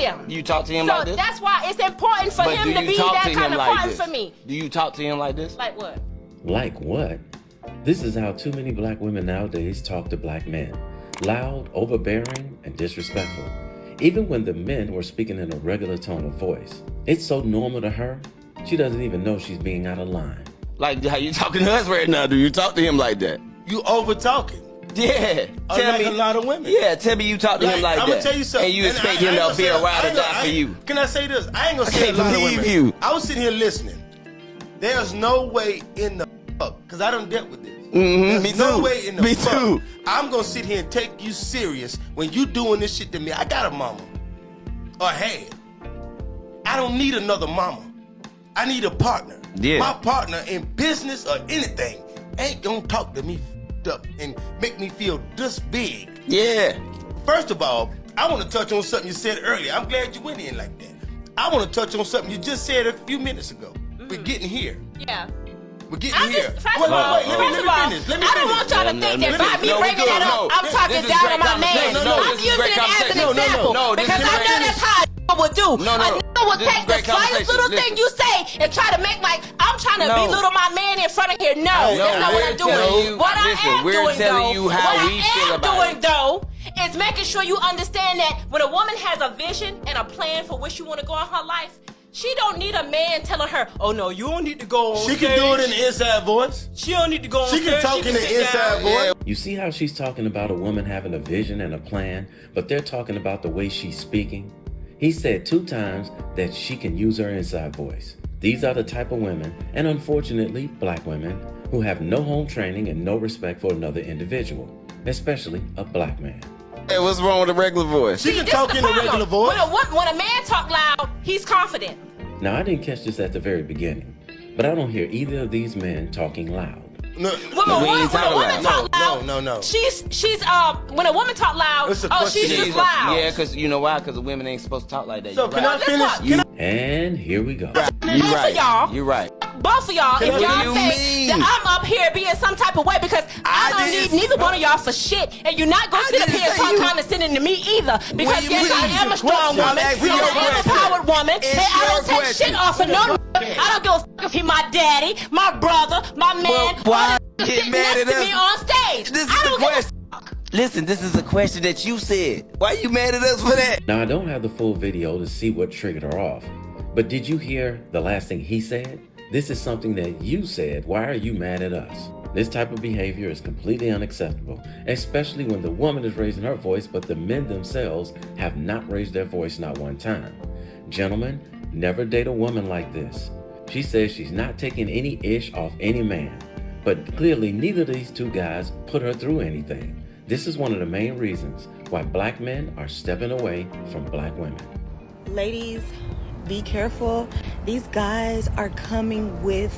him. You talk to him so like this? That's why it's important for him to be that kind of partner for me. Do you talk to him like this? Like what? Like what? This is how too many black women nowadays talk to black men. Loud, overbearing, and disrespectful. Even when the men were speaking in a regular tone of voice. It's so normal to her, she doesn't even know she's being out of line. Like how you talking to us right now? Do you talk to him like that? You over talking. Yeah. Tell me a lot of women. Yeah, tell me you talk to him like that. I'm gonna tell you something. And you expect him to be a ride or die for you. Can I say this? I ain't gonna say a lot of women. You. I was sitting here listening. There's no way in the fuck, because I done dealt with this. Me no too. way in the Me fuck. too. I'm gonna sit here and take you serious when you doing this shit to me. I got a mama. Or had. I don't need another mama. I need a partner. Yeah. My partner in business or anything ain't gonna talk to me up and make me feel this big. Yeah. First of all, I want to touch on something you said earlier. I'm glad you went in like that. I want to touch on something you just said a few minutes ago. We're getting here. Yeah. We're getting here. First of all, I don't want y'all to think that by me bringing that up, I'm talking down on my man. I'm using it as an example because I know that's how I would do. A nigga would take the slightest little thing you say and try to make like I'm trying to belittle my man in front of here. No, that's not what I'm doing. What I am doing though is making sure you understand that when a woman has a vision and a plan for where she want to go in her life, she don't need a man telling her, oh no, you don't need to go on stage. She can do it in the inside voice. She don't need to go on stage. She can talk in the inside voice. You see how she's talking about a woman having a vision and a plan, but they're talking about the way she's speaking? He said 2 times that she can use her inside voice. These are the type of women, and unfortunately black women, who have no home training and no respect for another individual, especially a black man. Hey, what's wrong with a regular voice? She can talk in a regular voice. When a man talk loud, he's confident. Now, I didn't catch this at the very beginning, but I don't hear either of these men talking loud. No. When a woman talk loud, No. She's when a woman talk loud, she's just loud. Yeah, because you know why? Because the women ain't supposed to talk like that. So can I finish? And here we go. You're right. You're right. Both of y'all, if y'all think that I'm up here being some type of way because I don't need neither one of y'all for shit, and you're not gonna sit up here and talk condescending to me either, because yes, I am a strong woman, I am a powered woman, and I don't take shit off of no. I don't give a fuck if he my daddy, my brother, my man, why get mad at next to us? me on stage. This is the question. Listen, this is a question that you said. Why you mad at us for that? Now, I don't have the full video to see what triggered her off, but did you hear the last thing he said? This is something that you said. Why are you mad at us? This type of behavior is completely unacceptable, especially when the woman is raising her voice, but the men themselves have not raised their voice not one time. Gentlemen, never date a woman like this. She says she's not taking any ish off any man, but clearly neither of these 2 guys put her through anything. This is one of the main reasons why black men are stepping away from black women. Ladies, be careful. These guys are coming with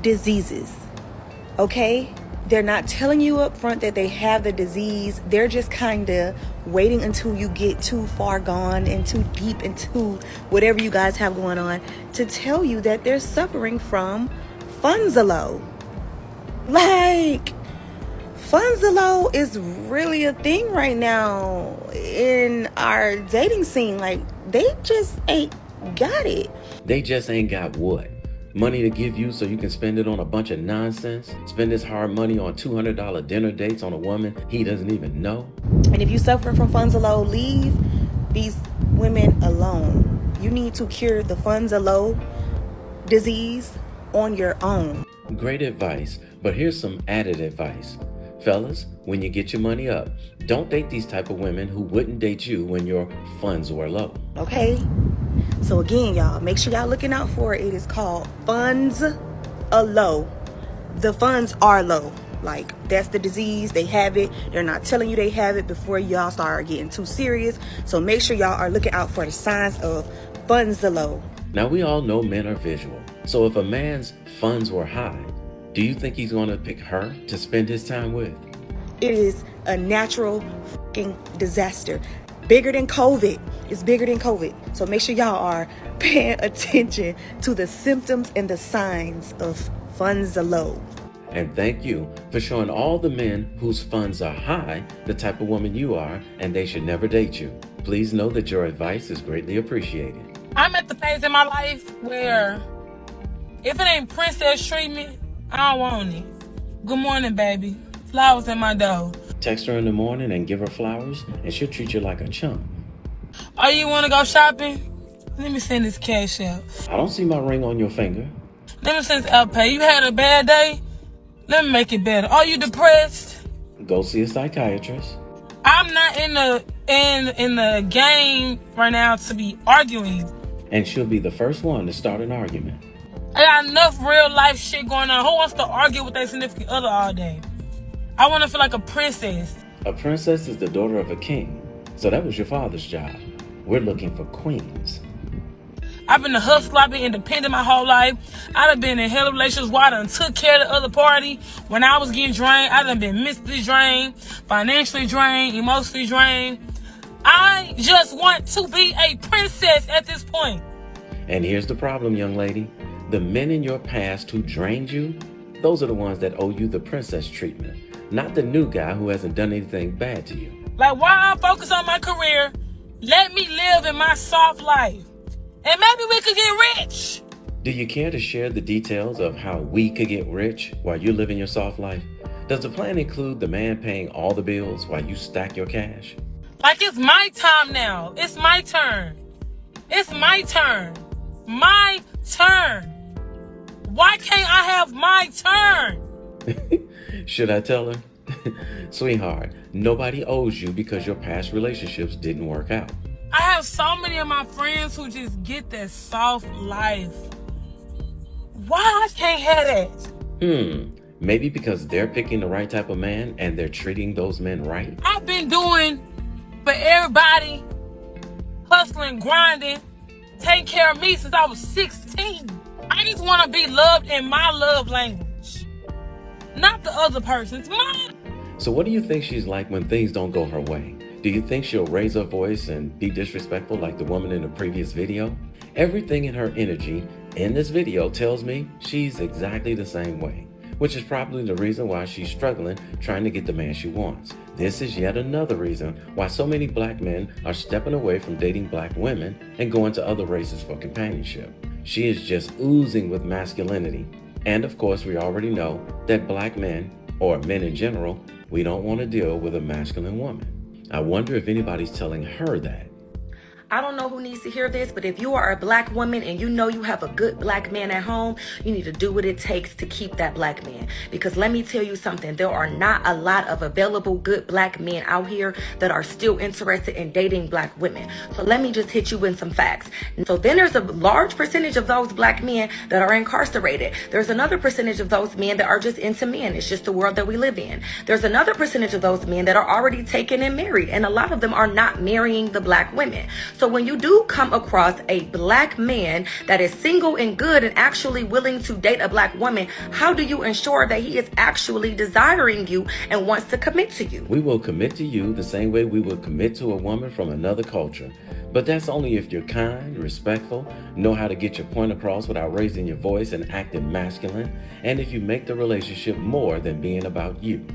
diseases, okay? They're not telling you up front that they have the disease. They're just kind of waiting until you get too far gone and too deep into whatever you guys have going on to tell you that they're suffering from alow. Like, alow is really a thing right now in our dating scene. Like, they just ain't got it. They just ain't got what? Money to give you so you can spend it on a bunch of nonsense? Spend this hard money on $200 dinner dates on a woman he doesn't even know? And if you suffer from alow, leave these women alone. You need to cure the alow disease on your own. Great advice, but here's some added advice. Fellas, when you get your money up, don't date these type of women who wouldn't date you when your funds were low. Okay? So again, y'all, make sure y'all looking out for it. It is called alow. The funds are low. Like, that's the disease. They have it. They're not telling you they have it before y'all start getting too serious. So make sure y'all are looking out for the signs of alow. Now, we all know men are visual. So if a man's funds were high, do you think he's going to pick her to spend his time with? It is a natural fucking disaster. Bigger than COVID. It's bigger than COVID. So make sure y'all are paying attention to the symptoms and the signs of alow. And thank you for showing all the men whose funds are high the type of woman you are, and they should never date you. Please know that your advice is greatly appreciated. I'm at the phase in my life where if it ain't princess treatment, I don't want it. Good morning, baby. Flowers in my door. Text her in the morning and give her flowers, and she'll treat you like a chump. Oh, you want to go shopping? Let me send this cash out. I don't see my ring on your finger. Let me send this out pay. You had a bad day? Let me make it better. Are you depressed? Go see a psychiatrist. I'm not in the game right now to be arguing. And she'll be the first one to start an argument. I got enough real life shit going on. Who wants to argue with their significant other all day? I want to feel like a princess. A princess is the daughter of a king. So that was your father's job. We're looking for queens. I've been a hustler. I've been independent my whole life. I done been in hell of relationships where I done took care of the other party. When I was getting drained, I done been mentally drained, financially drained, emotionally drained. I just want to be a princess at this point. And here's the problem, young lady. The men in your past who drained you, those are the ones that owe you the princess treatment, not the new guy who hasn't done anything bad to you. Like, why I focus on my career? Let me live in my soft life. And maybe we could get rich. Do you care to share the details of how we could get rich while you're living your soft life? Does the plan include the man paying all the bills while you stack your cash? Like, it's my time now. It's my turn. It's my turn. My turn. Why can't I have my turn? Should I tell her? Sweetheart, nobody owes you because your past relationships didn't work out. I have so many of my friends who just get that soft life. Why I can't have that? Maybe because they're picking the right type of man and they're treating those men right. I've been doing for everybody, hustling, grinding, taking care of me since I was 16. I just want to be loved in my love language, not the other person's. Mine. So what do you think she's like when things don't go her way? Do you think she'll raise her voice and be disrespectful like the woman in the previous video? Everything in her energy in this video tells me she's exactly the same way, which is probably the reason why she's struggling trying to get the man she wants. This is yet another reason why so many black men are stepping away from dating black women and going to other races for companionship. She is just oozing with masculinity. And of course, we already know that black men, or men in general, we don't want to deal with a masculine woman. I wonder if anybody's telling her that. I don't know who needs to hear this, but if you are a black woman and you know you have a good black man at home, you need to do what it takes to keep that black man. Because let me tell you something, there are not a lot of available good black men out here that are still interested in dating black women. So let me just hit you with some facts. So then there's a large percentage of those black men that are incarcerated. There's another percentage of those men that are just into men. It's just the world that we live in. There's another percentage of those men that are already taken and married, and a lot of them are not marrying the black women. So when you do come across a black man that is single and good and actually willing to date a black woman, how do you ensure that he is actually desiring you and wants to commit to you? We will commit to you the same way we would commit to a woman from another culture. But that's only if you're kind, respectful, know how to get your point across without raising your voice and acting masculine, and if you make the relationship more than being about you.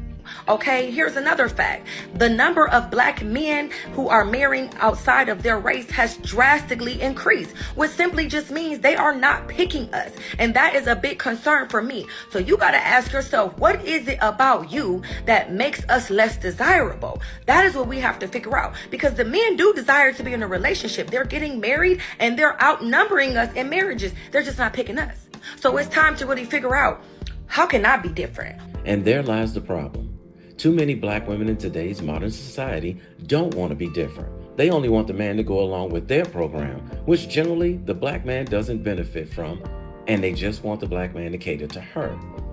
Okay, here's another fact. The number of black men who are marrying outside of their race has drastically increased, which simply just means they are not picking us. And that is a big concern for me. So you got to ask yourself, what is it about you that makes us less desirable? That is what we have to figure out, because the men do desire to be in a relationship. They're getting married and they're outnumbering us in marriages. They're just not picking us. So it's time to really figure out, how can I be different? And there lies the problem. Too many black women in today's modern society don't want to be different. They only want the man to go along with their program, which generally the black man doesn't benefit from, and they just want the black man to cater to her.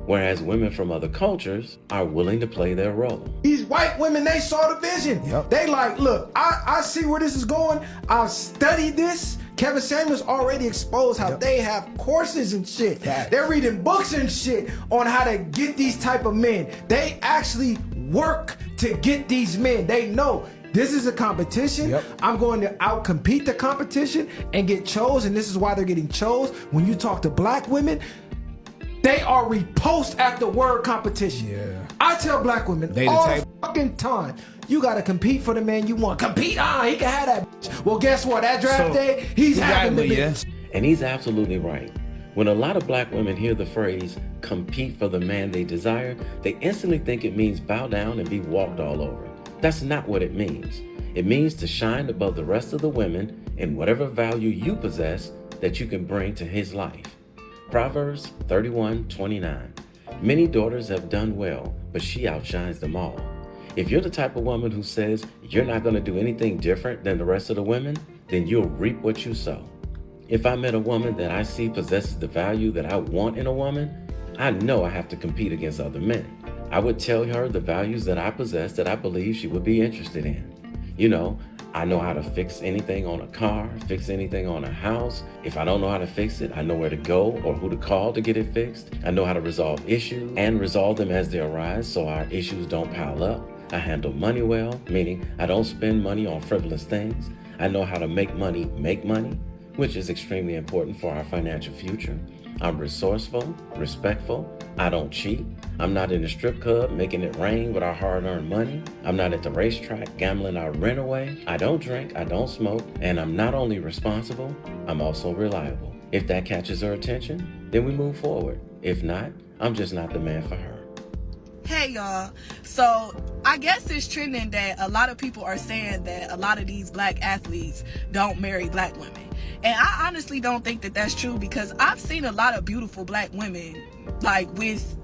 Whereas women from other cultures are willing to play their role. These white women, they saw the vision. Yep. They like, look, I see where this is going. I've studied this. Kevin Samuels already exposed how they have courses and shit. They're reading books and shit on how to get these type of men. They actually work to get these men. They know this is a competition. I'm going to outcompete the competition and get chosen. This is why they're getting chose. When you talk to black women, they are repulsed at the word competition. I tell black women all fucking time. You gotta compete for the man you want. Compete? He can have that bitch. Well, guess what? That draft day, he's having the bitch. And he's absolutely right. When a lot of black women hear the phrase, compete for the man they desire, they instantly think it means bow down and be walked all over. That's not what it means. It means to shine above the rest of the women in whatever value you possess that you can bring to his life. Proverbs 31:29. Many daughters have done well, but she outshines them all. If you're the type of woman who says you're not going to do anything different than the rest of the women, then you'll reap what you sow. If I met a woman that I see possesses the value that I want in a woman, I know I have to compete against other men. I would tell her the values that I possess that I believe she would be interested in. You know, I know how to fix anything on a car, fix anything on a house. If I don't know how to fix it, I know where to go or who to call to get it fixed. I know how to resolve issues and resolve them as they arise so our issues don't pile up. I handle money well, meaning I don't spend money on frivolous things. I know how to make money, which is extremely important for our financial future. I'm resourceful, respectful. I don't cheat. I'm not in the strip club making it rain with our hard-earned money. I'm not at the racetrack gambling our rent away. I don't drink, I don't smoke, and I'm not only responsible, I'm also reliable. If that catches her attention, then we move forward. If not, I'm just not the man for her. Hey y'all, so I guess it's trending that a lot of people are saying that a lot of these black athletes don't marry black women. And I honestly don't think that that's true, because I've seen a lot of beautiful black women like with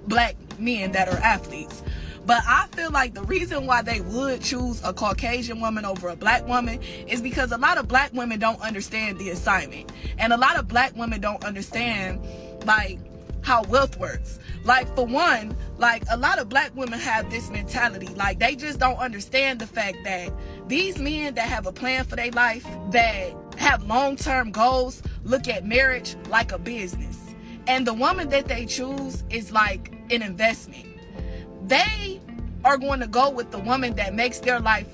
black men that are athletes. But I feel like the reason why they would choose a Caucasian woman over a black woman is because a lot of black women don't understand the assignment. And a lot of black women don't understand like how wealth works. Like, for one, like, a lot of black women have this mentality. Like, they just don't understand the fact that these men that have a plan for their life, that have long-term goals, look at marriage like a business. And the woman that they choose is like an investment. They are going to go with the woman that makes their life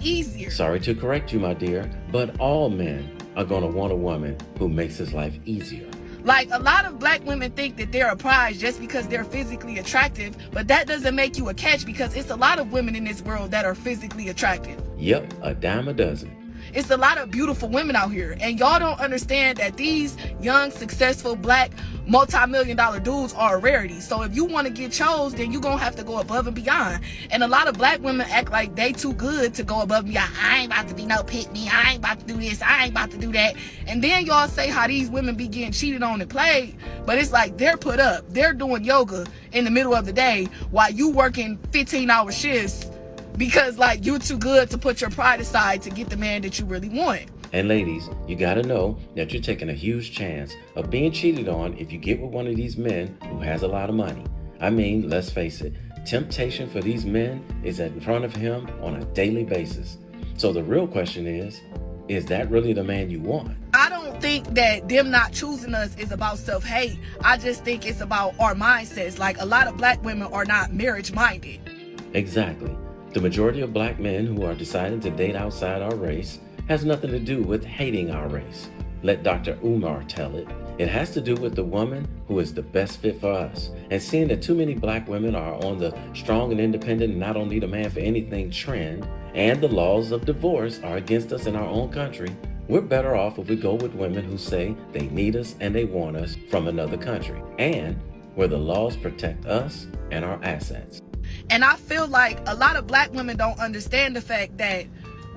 easier. Sorry to correct you, my dear, but all men are going to want a woman who makes his life easier. Like, a lot of black women think that they're a prize just because they're physically attractive, but that doesn't make you a catch, because it's a lot of women in this world that are physically attractive. Yep, a dime a dozen. It's a lot of beautiful women out here, and y'all don't understand that these young, successful, black, multi-million-dollar dudes are a rarity. So if you want to get chose, then you're going to have to go above and beyond. And a lot of black women act like they too good to go above and beyond. I ain't about to be no pick-me. I ain't about to do this. I ain't about to do that. And then y'all say how these women be getting cheated on and played, but it's like they're put up. They're doing yoga in the middle of the day while you working 15-hour shifts, because like you're too good to put your pride aside to get the man that you really want. And ladies, you gotta know that you're taking a huge chance of being cheated on if you get with one of these men who has a lot of money. I mean, let's face it, temptation for these men is in front of him on a daily basis. So the real question is that really the man you want? I don't think that them not choosing us is about self-hate. I just think it's about our mindsets. Like, a lot of black women are not marriage-minded. Exactly. The majority of black men who are deciding to date outside our race has nothing to do with hating our race. Let Dr. Umar tell it. It has to do with the woman who is the best fit for us. And seeing that too many black women are on the strong and independent and I don't need a man for anything trend, and the laws of divorce are against us in our own country, we're better off if we go with women who say they need us and they want us from another country, and where the laws protect us and our assets. And I feel like a lot of black women don't understand the fact that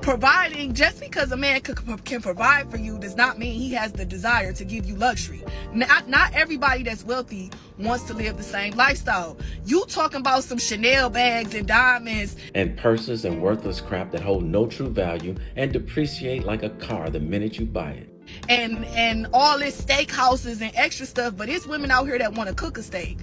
providing, just because a man can provide for you, does not mean he has the desire to give you luxury. Not everybody that's wealthy wants to live the same lifestyle. You talking about some Chanel bags and diamonds and purses and worthless crap that hold no true value and depreciate like a car the minute you buy it. And all this steak houses and extra stuff, but it's women out here that want to cook a steak.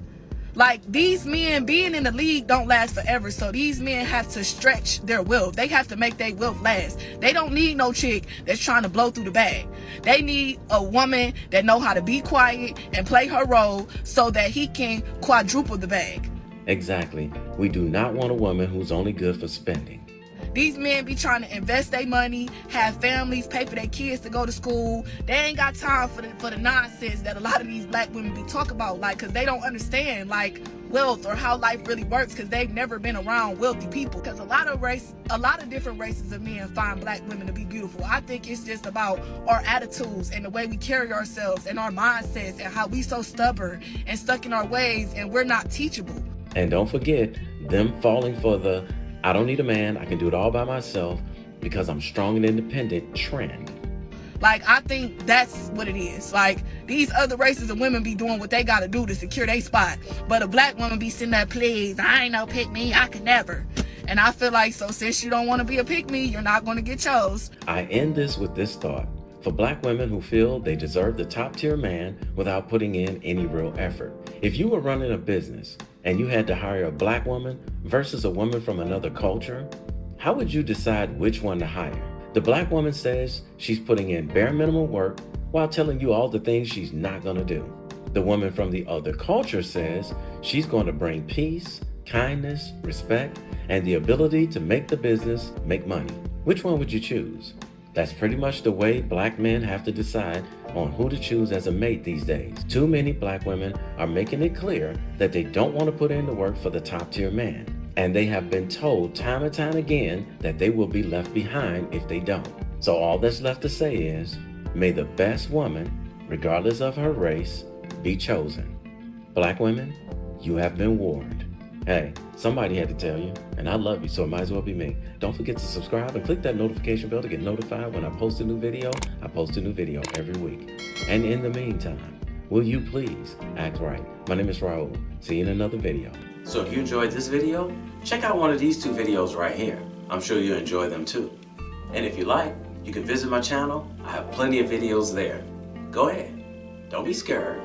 Like, these men being in the league don't last forever, so these men have to stretch their wealth. They have to make their wealth last. They don't need no chick that's trying to blow through the bag. They need a woman that know how to be quiet and play her role so that he can quadruple the bag. Exactly. We do not want a woman who's only good for spending. These men be trying to invest their money, have families, pay for their kids to go to school. They ain't got time for the nonsense that a lot of these black women be talking about, like, because they don't understand, like, wealth or how life really works because they've never been around wealthy people. Because a lot of different races of men find black women to be beautiful. I think it's just about our attitudes and the way we carry ourselves and our mindsets and how we so stubborn and stuck in our ways and we're not teachable. And don't forget them falling for the I don't need a man, I can do it all by myself because I'm strong and independent trend. Like, I think that's what it is. Like, these other races of women be doing what they gotta do to secure their spot. But a black woman be sitting there, please, I ain't no pick me, I could never. And I feel like, so since you don't want to be a pick me, you're not going to get chose. I end this with this thought. For black women who feel they deserve the top tier man without putting in any real effort. If you were running a business and you had to hire a black woman versus a woman from another culture, how would you decide which one to hire? The black woman says she's putting in bare minimum work while telling you all the things she's not going to do. The woman from the other culture says she's going to bring peace, kindness, respect, and the ability to make the business make money. Which one would you choose? That's pretty much the way black men have to decide on who to choose as a mate these days. Too many black women are making it clear that they don't want to put in the work for the top tier man. And they have been told time and time again that they will be left behind if they don't. So all that's left to say is, may the best woman, regardless of her race, be chosen. Black women, you have been warned. Hey, somebody had to tell you, and I love you, so it might as well be me. Don't forget to subscribe and click that notification bell to get notified when I post a new video. I post a new video every week. And in the meantime, will you please act right? My name is Raulh. See you in another video. So if you enjoyed this video, check out one of these two videos right here. I'm sure you'll enjoy them too. And if you like, you can visit my channel. I have plenty of videos there. Go ahead. Don't be scared.